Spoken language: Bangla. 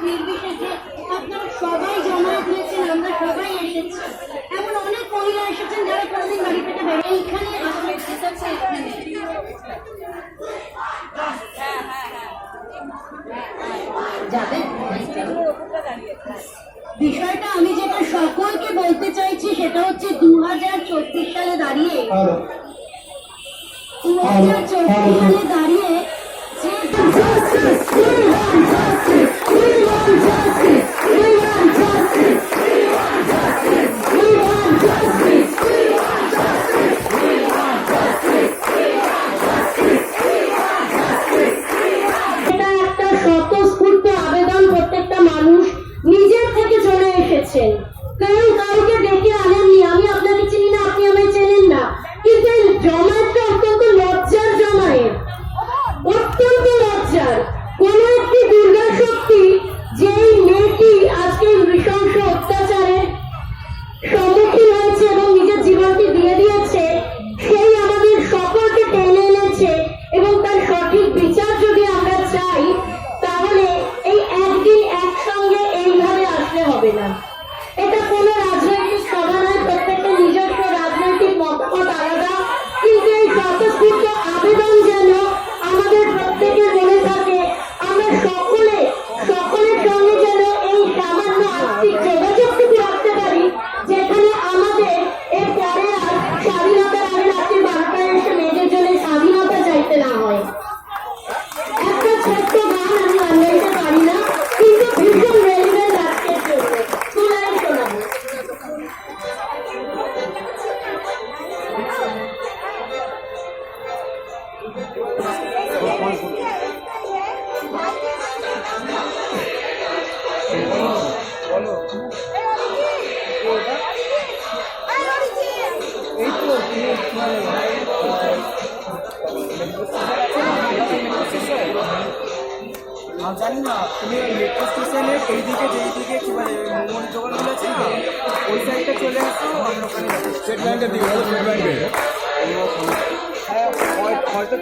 নির্বিশেষে আপনারা সবাই জমায়েত হয়েছেন, আমরা সবাই এসেছি। এমন অনেক মহিলা এসেছেন যারা কোনোদিন বাড়ি থেকে বেরোয় এইখানে যাবেন। বিষয়টা আমি যেটা সকলকে বলতে চাইছি সেটা হচ্ছে 2024 সালে দাঁড়িয়ে 2024 সালে দাঁড়িয়ে যে নিজের থেকে চলে এসেছেন, কারণ কাউকে ডেকে আনেননি। আমি আপনাকে চিনি না, আপনি আমায় চেনেন না, কিন্তু এই জমায়েতটা অত্যন্ত লজ্জার জমায়েত, অত্যন্ত লজ্জার। কোন একটি দুর্গা শক্তি যেই মেয়েটি আজকে নৃশংস অত্যাচারের সম্মুখীন হয়েছে এবং নিজের জীবনটি দিয়ে দিয়েছে, সেই আমাদের সকলকে টেনে এনেছে এবং তার সঠিক বিচার যদি আমরা চাই তাহলে এই একদিন একসঙ্গে এইভাবে আসলে হবে না। এটা কোনো রাজনৈতিক সভা নয়, প্রত্যেকটা নিজস্ব রাজনৈতিক মতামত আলাদা, কিন্তু এই স্বতঃস্ফূর্ত আবেদন যেন আমাদের প্রত্যেকের মনে থাকে। আমরা সকলের সঙ্গে যেন এই সামান্য আর্থিক যোগাযোগটুকু রাখতে পারি, যেখানে আমাদের এর পরে আর স্বাধীনতার আগে রাত্রি 12টায় এসে মেয়েদের জন্য স্বাধীনতা চাইতে না হয়। একটা ছোট্ট গান আমি বানাইতে পারি না, কিন্তু ভীষণ রেলিভেন্ট আজকের জন্য তোলাই শোনাবো। জানি না তুমি মেট্রো স্টেশনের এই দিকে যেই দিকে কি বলে মোমোর দোকানগুলো আছে না, ওই সাইডটা চলে আসো, আমরা ওখানে স্টেট ব্যাংকের দিকে, স্টেট ব্যাংকের হয়তো